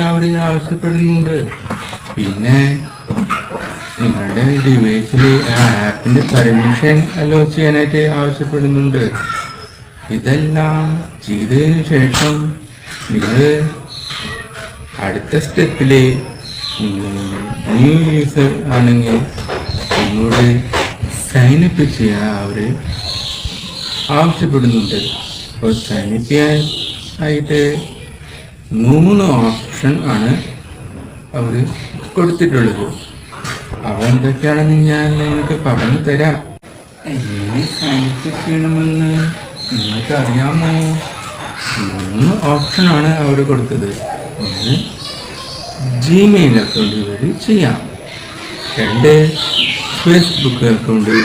അവർ ആവശ്യപ്പെടുന്നുണ്ട്. പിന്നെ നിങ്ങളുടെ ഡിവൈസിൽ ആപ്പിന്റെ പെർമിഷൻ അലോ ചെയ്യാനായിട്ട് ആവശ്യപ്പെടുന്നുണ്ട്. ഇതെല്ലാം ചെയ്തതിന് ശേഷം നിങ്ങൾ അടുത്ത സ്റ്റെപ്പില് ന്യൂ യൂസർ ആണെങ്കിൽ നിങ്ങളോട് സൈനപ്പ് ചെയ്യാൻ അവർ ആവശ്യപ്പെടുന്നുണ്ട്. അപ്പോൾ സൈനപ്പ് ചെയ്യാൻ ആയിട്ട് 3 ഓപ്ഷൻ ആണ് അവർ കൊടുത്തിട്ടുള്ളത്. അവ എന്തൊക്കെയാണെന്ന് ഞാൻ നിങ്ങൾക്ക് പറഞ്ഞു തരാം. എങ്ങനെ സൈനപ്പ് ചെയ്യണമെന്ന് നിങ്ങൾക്ക് അറിയാമോ? 3 ഓപ്ഷനാണ് അവർ കൊടുത്തത്. ഒന്ന്, ജിമെയിൽ അക്കൗണ്ട് വഴി ചെയ്യാം. 2, ഫേസ്ബുക്ക് അക്കൗണ്ട്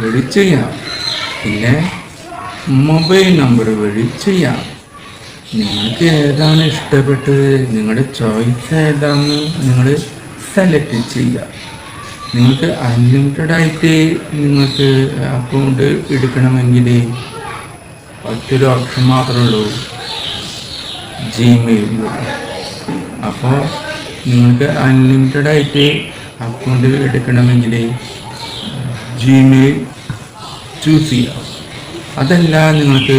വഴി ചെയ്യാം. പിന്നെ മൊബൈൽ നമ്പർ വഴി ചെയ്യാം. നിങ്ങൾക്ക് ഏതാണ് ഇഷ്ടപ്പെട്ടത്, നിങ്ങളുടെ ചോയ്സ് ഏതാണെന്ന് നിങ്ങൾ സെലക്ട് ചെയ്യുക. നിങ്ങൾക്ക് അൺലിമിറ്റഡ് ആയിട്ട് നിങ്ങൾക്ക് അക്കൗണ്ട് എടുക്കണമെങ്കിൽ ഒറ്റൊരു ഓപ്ഷൻ മാത്രമേ ഉള്ളൂ, ജിമെയിൽ. അപ്പോൾ നിങ്ങൾക്ക് അൺലിമിറ്റഡ് ആയിട്ട് അക്കൗണ്ട് എടുക്കണമെങ്കിൽ ജിമെയിൽ ചൂസ് ചെയ്യാം. അതല്ല നിങ്ങൾക്ക്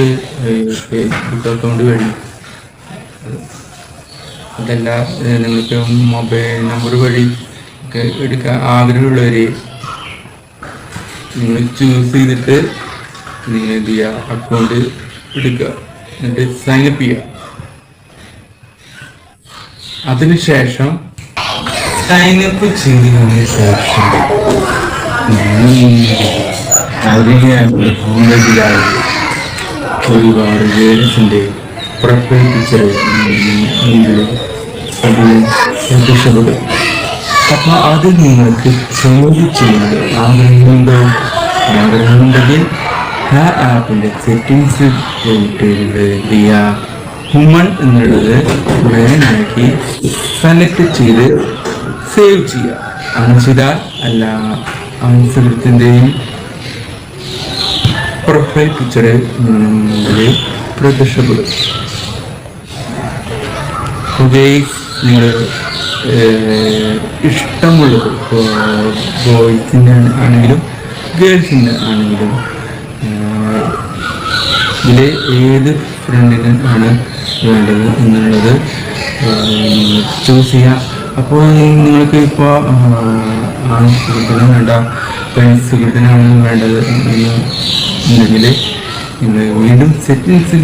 ഫേസ്ബുക്ക് അക്കൗണ്ട് വഴി, അതല്ല നിങ്ങൾക്ക് മൊബൈൽ നമ്പർ വഴി ഒക്കെ എടുക്കാൻ ആഗ്രഹമുള്ളവർ നിങ്ങൾ ചൂസ് ചെയ്തിട്ട് നിങ്ങൾ എന്ത് ചെയ്യുക, അക്കൗണ്ട് എടുക്കുക, എന്നിട്ട് സൈനപ്പ് ചെയ്യുക. അതിനുശേഷം സൈനപ്പ് ചെയ്തതിന് ശേഷം ഹോംപേജിലായി ഒരുപാട് ഗേൾസിൻ്റെ പ്രൊഫൈൽ പിക്ചർ അത് പ്രത്യക്ഷപ്പെടും. അപ്പോൾ അത് നിങ്ങൾക്ക് ചോദിച്ചുകൊണ്ട് ആഗ്രഹമുണ്ടെങ്കിൽ ആ ആപ്പിൻ്റെ സെറ്റിങ്സ് പോയിട്ട് എന്ത് ചെയ്യുക, ഹ്യൂമൻ എന്നുള്ളത് വേനാക്കി സെലക്ട് ചെയ്ത് സേവ് ചെയ്യുക. അങ്ങനെ ചെയ്താൽ അല്ല സുഹൃത്തിൻ്റെയും പ്രൊഫൈൽ പിക്ചർ മുന്നിൽ പ്രത്യക്ഷപ്പെടും. നിങ്ങൾ ഇഷ്ടമുള്ളത് ബോയ്സിൻ്റെ ആണെങ്കിലും ഗേൾസിൻ്റെ ആണെങ്കിലും ഇതിൽ ഏത് ഫ്രണ്ടിന് ആണ് വേണ്ടത് എന്നുള്ളത് ചൂസ് ചെയ്യാം. അപ്പോൾ നിങ്ങൾക്ക് ഇപ്പോൾ സുഹൃത്തിനും വേണ്ട, സുഹൃത്തിനാണ് വേണ്ടത് എന്നുണ്ടെങ്കിൽ നിങ്ങൾ വീണ്ടും സെറ്റിങ്സിൽ